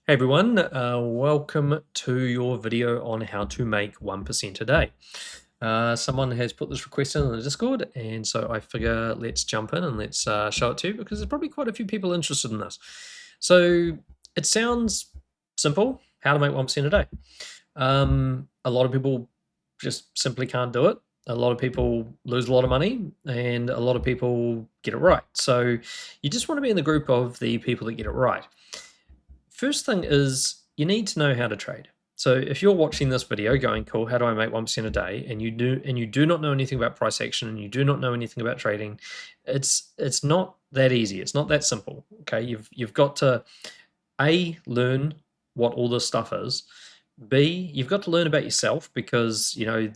Hey everyone, welcome to your video on how to make 1% a day. Someone has put this request in the Discord, and so I figure let's jump in and let's show it to you because there's probably quite a few people interested in this. So it sounds simple, how to make 1% a day. A lot of people just simply can't do it. A lot of people lose a lot of money, and a lot of people get it right. So you just want to be in the group of the people that get it right. First thing is you need to know how to trade. So if you're watching this video going, cool, how do I make 1% a day? And you do not know anything about price action and you do not know anything about trading, it's not that easy. It's not that simple. Okay. You've got to learn what all this stuff is. B, you've got to learn about yourself because you know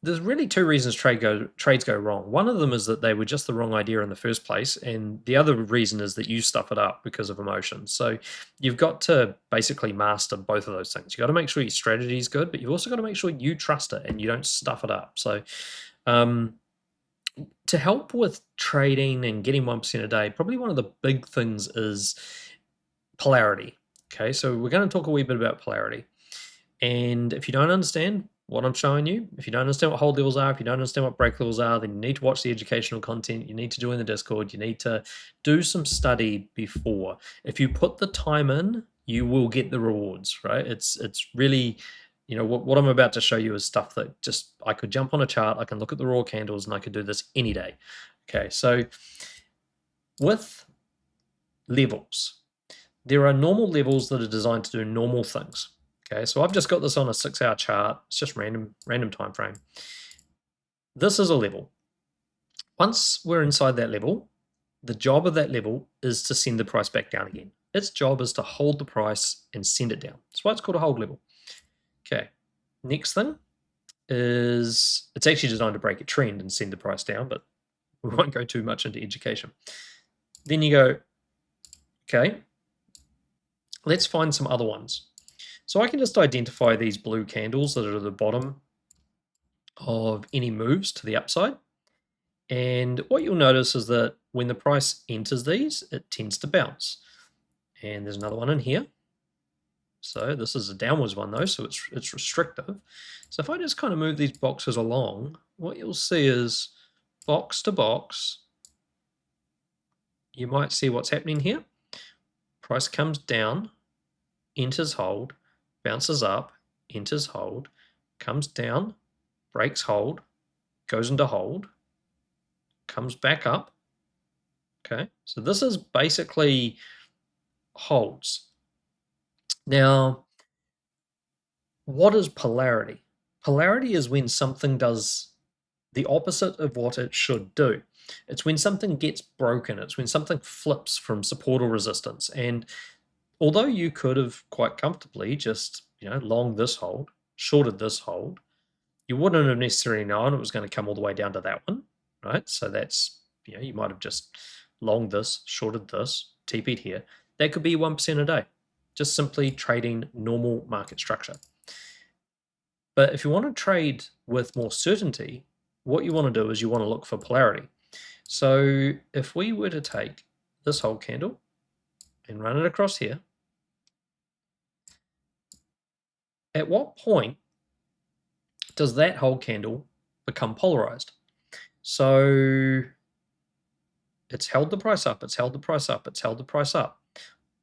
there's really two reasons trades go wrong. One of them is that they were just the wrong idea in the first place, and the other reason is that you stuff it up because of emotions. So you've got to basically master both of those things. You've got to make sure your strategy is good, but you've also got to make sure you trust it and you don't stuff it up. So to help with trading and getting 1% a day, probably one of the big things is polarity. Okay, so we're going to talk a wee bit about polarity. And if you don't understand what I'm showing you, if you don't understand what hold levels are, if you don't understand what break levels are, then you need to watch the educational content. You need to join the Discord. You need to do some study before. If you put the time in, you will get the rewards, right? It's really, you know, what I'm about to show you is stuff that just I could jump on a chart, I can look at the raw candles, and I could do this any day. Okay, so with levels, there are normal levels that are designed to do normal things. Okay, so I've just got this on a 6-hour chart. It's just random time frame. This is a level. Once we're inside that level, the job of that level is to send the price back down again. Its job is to hold the price and send it down. That's why it's called a hold level. Okay, next thing is it's actually designed to break a trend and send the price down, but we won't go too much into education. Then you go, okay, let's find some other ones. So I can just identify these blue candles that are at the bottom of any moves to the upside. And what you'll notice is that when the price enters these, it tends to bounce. And there's another one in here. So this is a downwards one though, so it's restrictive. So if I just kind of move these boxes along, what you'll see is box to box, you might see what's happening here. Price comes down, enters hold, bounces up, enters hold, comes down, breaks hold, goes into hold, comes back up. Okay, so this is basically holds. Now, what is polarity? Polarity is when something does the opposite of what it should do. It's when something gets broken. It's when something flips from support or resistance. And although you could have quite comfortably just, you know, long this hold, shorted this hold, you wouldn't have necessarily known it was going to come all the way down to that one, right? So that's, you know, you might have just longed this, shorted this, TP'd here. That could be 1% a day, just simply trading normal market structure. But if you want to trade with more certainty, what you want to do is you want to look for polarity. So if we were to take this whole candle and run it across here, at what point does that whole candle become polarized? So it's held the price up, it's held the price up, it's held the price up.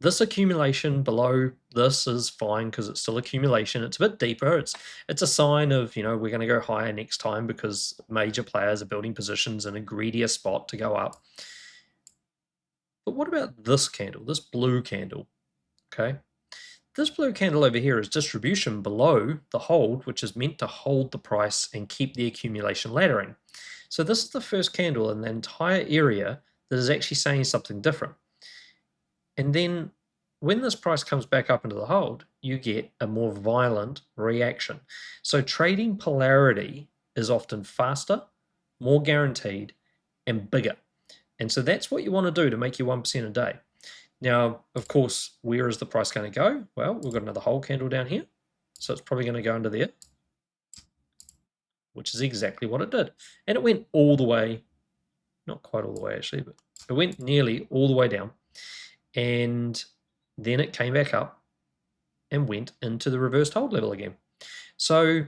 This accumulation below this is fine because it's still accumulation. It's a bit deeper. It's a sign of, you know, we're going to go higher next time because major players are building positions in a greedier spot to go up. But what about this candle, this blue candle? Okay. This blue candle over here is distribution below the hold, which is meant to hold the price and keep the accumulation laddering. So this is the first candle in the entire area that is actually saying something different. And then when this price comes back up into the hold, you get a more violent reaction. So trading polarity is often faster, more guaranteed, and bigger. And so that's what you want to do to make your 1% a day. Now, of course, where is the price going to go? Well, we've got another whole candle down here. So it's probably going to go under there, which is exactly what it did. And it went all the way, not quite all the way actually, but it went nearly all the way down. And then it came back up and went into the reversed hold level again. So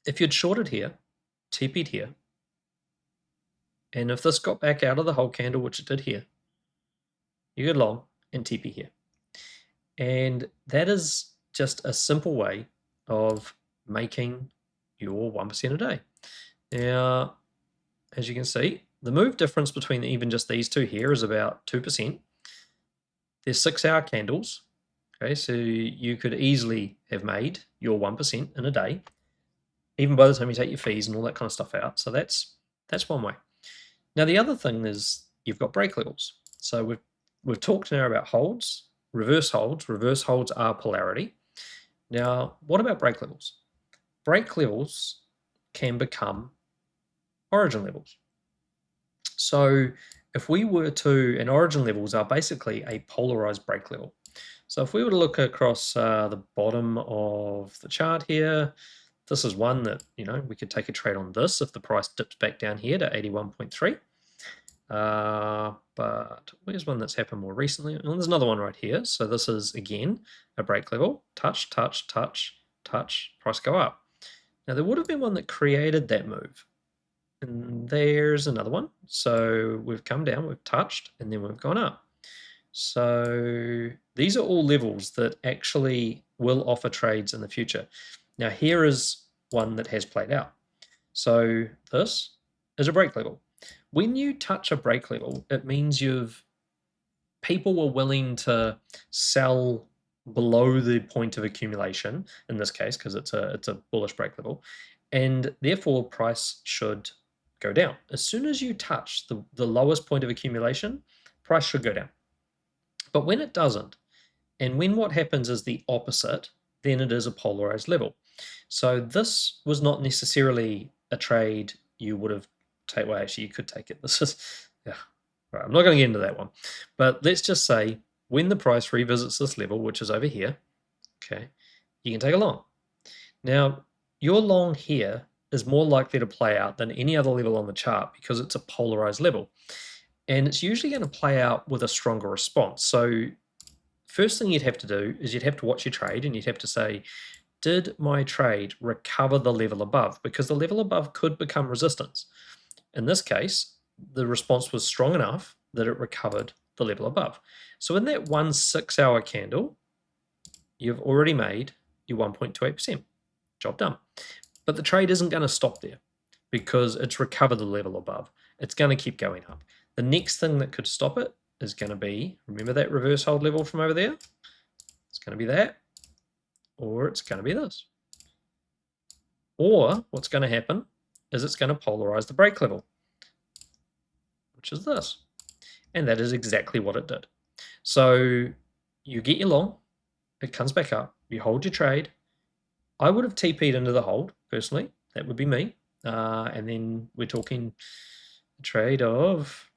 if you'd shorted here, TP'd here, and if this got back out of the hold candle, which it did here, you go long and TP here. And that is just a simple way of making your 1% a day. Now, as you can see, the move difference between even just these two here is about 2%. There's 6-hour candles. Okay, so you could easily have made your 1% in a day, even by the time you take your fees and all that kind of stuff out. So that's one way. Now the other thing is you've got break levels. So we've talked now about holds, reverse holds. Reverse holds are polarity. Now, what about break levels? Break levels can become origin levels. So if we were to, and origin levels are basically a polarized break level. So if we were to look across the bottom of the chart here, this is one that, we could take a trade on this if the price dips back down here to 81.3. But where's one that's happened more recently? Well, there's another one right here. So this is, again, a break level. Touch, touch, touch, touch, price go up. Now, there would have been one that created that move. And there's another one. So we've come down, we've touched, and then we've gone up. So these are all levels that actually will offer trades in the future. Now, here is one that has played out. So this is a break level. When you touch a break level, it means people were willing to sell below the point of accumulation in this case, because it's a bullish break level, and therefore price should go down. As soon as you touch the lowest point of accumulation, price should go down. But when it doesn't, and when what happens is the opposite, then it is a polarized level. So this was not necessarily a trade you would have taken. Well, actually, you could take it. This is, yeah, right, I'm not going to get into that one. But let's just say when the price revisits this level, which is over here, okay, you can take a long. Now, your long here is more likely to play out than any other level on the chart because it's a polarized level. And it's usually going to play out with a stronger response. So first thing you'd have to do is you'd have to watch your trade and you'd have to say, did my trade recover the level above? Because the level above could become resistance. In this case, the response was strong enough that it recovered the level above. So in that 1 6-hour candle, you've already made your 1.28%. Job done. But the trade isn't going to stop there because it's recovered the level above. It's going to keep going up. The next thing that could stop it is going to be, remember that reverse hold level from over there? It's going to be that, or it's going to be this. Or what's going to happen is it's going to polarize the break level, which is this. And that is exactly what it did. So you get your long, it comes back up, you hold your trade. I would have TP'd into the hold, personally. That would be me. And then we're talking a trade of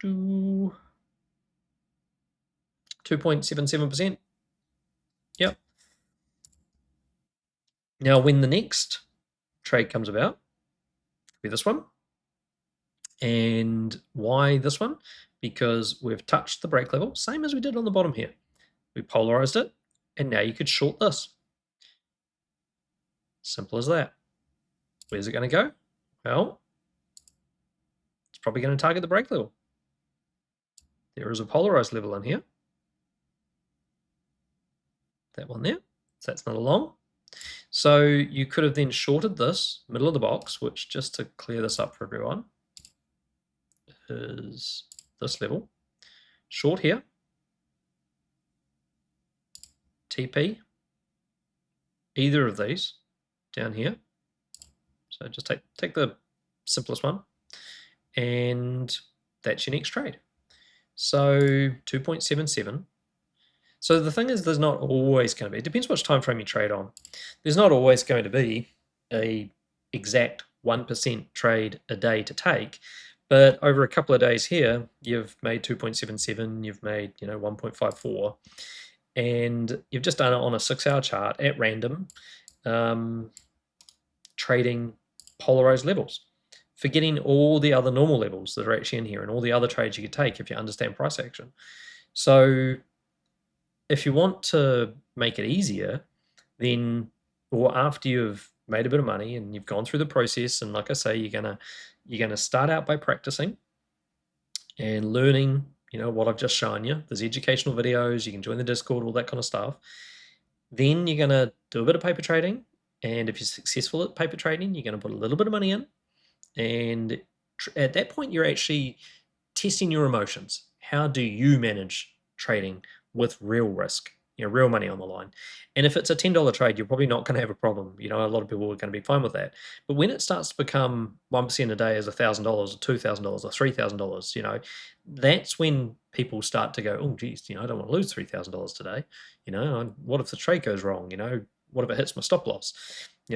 2.77%. Yep. Now, when the next trade comes about, it'll be this one. And why this one? Because we've touched the break level, same as we did on the bottom here. We polarized it, and now you could short this. Simple as that. Where's it going to go? Well, it's probably going to target the break level. There is a polarized level in here. That one there. So that's not a long. So you could have then shorted this middle of the box, which, just to clear this up for everyone, is this level. Short here. TP. Either of these down here. So just take the simplest one, and that's your next trade. So 2.77. So the thing is, there's not always going to be, it depends which time frame you trade on. There's not always going to be a exact 1% trade a day to take, but over a couple of days here, you've made 2.77, you've made 1.54, and you've just done it on a 6-hour chart at random, trading polarized levels, forgetting all the other normal levels that are actually in here and all the other trades you could take if you understand price action. So if you want to make it easier, then, or after you've made a bit of money and you've gone through the process, and like I say, you're gonna start out by practicing and learning, what I've just shown you. There's educational videos, you can join the Discord, all that kind of stuff. Then you're gonna do a bit of paper trading, and if you're successful at paper trading, you're gonna put a little bit of money in, and at that point, you're actually testing your emotions. How do you manage trading with real risk, real money on the line? And if it's a $10 trade, you're probably not going to have a problem. A lot of people are going to be fine with that. But when it starts to become 1% a day is $1,000 or $2,000 or $3,000, that's when people start to go, oh, geez, I don't want to lose $3,000 today. What if the trade goes wrong? What if it hits my stop loss?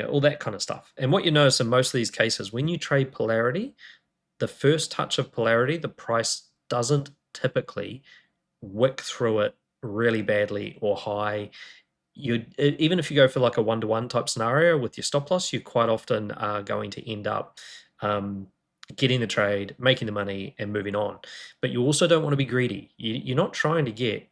All that kind of stuff. And what you notice in most of these cases, when you trade polarity, the first touch of polarity, the price doesn't typically wick through it really badly or high. Even if you go for like a 1-to-1 type scenario with your stop loss, you quite often are going to end up getting the trade, making the money, and moving on. But you also don't want to be greedy. You're not trying to get,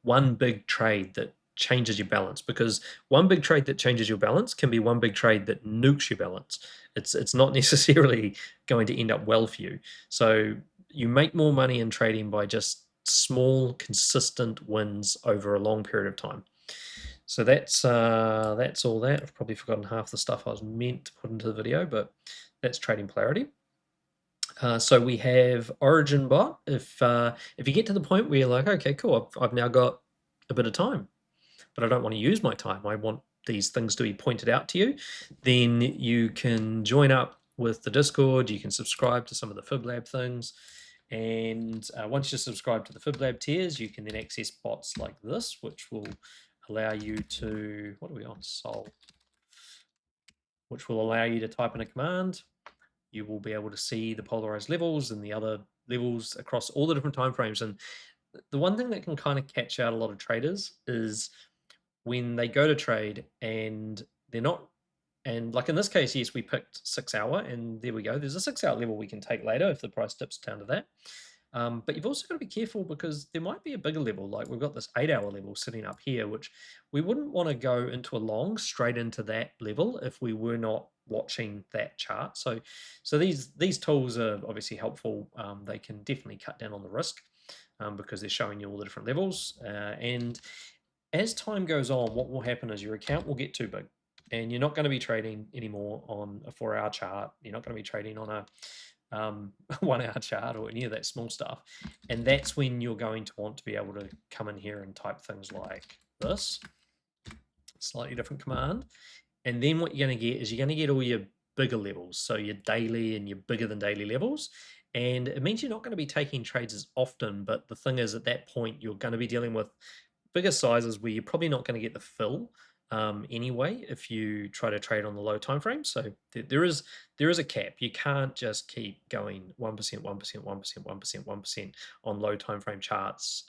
one big trade that changes your balance, because one big trade that changes your balance can be one big trade that nukes your balance. It's not necessarily going to end up well for you. So you make more money in trading by just small, consistent wins over a long period of time. So that's all that. I've probably forgotten half the stuff I was meant to put into the video, but that's trading polarity. So we have Origin Bot. If you get to the point where you're like, okay, cool, I've now got a bit of time, but I don't want to use my time. I want these things to be pointed out to you. Then you can join up with the Discord. You can subscribe to some of the FibLab things. And once you subscribe to the FibLab tiers, you can then access bots like this, which will allow you to, what are we on? Solve. Which will allow you to type in a command. You will be able to see the polarized levels and the other levels across all the different time frames. And the one thing that can kind of catch out a lot of traders is when they go to trade and they're not, and like in this case, yes, we picked 6 hour, and there we go. There's a 6 hour level we can take later if the price dips down to that. But you've also got to be careful, because there might be a bigger level. Like we've got this 8 hour level sitting up here, which we wouldn't want to go into a long straight into that level if we were not watching that chart. So these tools are obviously helpful. They can definitely cut down on the risk, because they're showing you all the different levels. And as time goes on, what will happen is your account will get too big, and you're not going to be trading anymore on a 4-hour chart. You're not going to be trading on a 1-hour chart or any of that small stuff. And that's when you're going to want to be able to come in here and type things like this, slightly different command. And then what you're going to get is you're going to get all your bigger levels. So your daily and your bigger than daily levels. And it means you're not going to be taking trades as often. But the thing is, at that point, you're going to be dealing with bigger sizes where you're probably not going to get the fill anyway if you try to trade on the low time frame. So there is a cap. You can't just keep going 1%, 1%, 1%, 1%, 1% on low time frame charts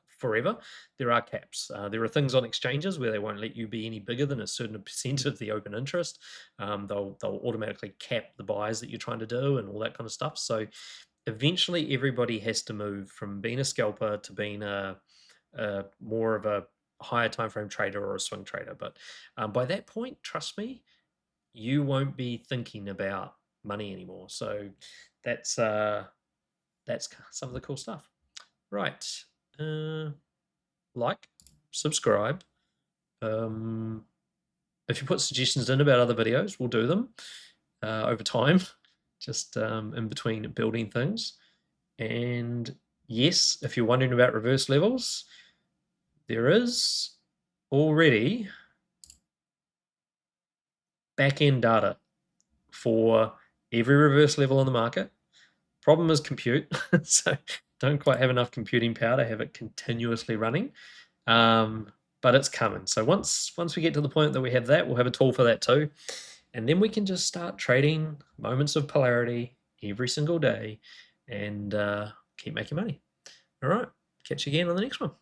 forever. There are caps. There are things on exchanges where they won't let you be any bigger than a certain percent of the open interest. They'll automatically cap the buys that you're trying to do and all that kind of stuff. So eventually everybody has to move from being a scalper to being more of a higher time frame trader or a swing trader. But by that point, trust me, you won't be thinking about money anymore. So that's some of the cool stuff. Right. Like, subscribe. If you put suggestions in about other videos, we'll do them over time, just in between building things. And yes, if you're wondering about reverse levels, there is already back-end data for every reverse level on the market. Problem is compute, so don't quite have enough computing power to have it continuously running, but it's coming. So once we get to the point that we have that, we'll have a tool for that too, and then we can just start trading moments of polarity every single day and keep making money. All right, catch you again on the next one.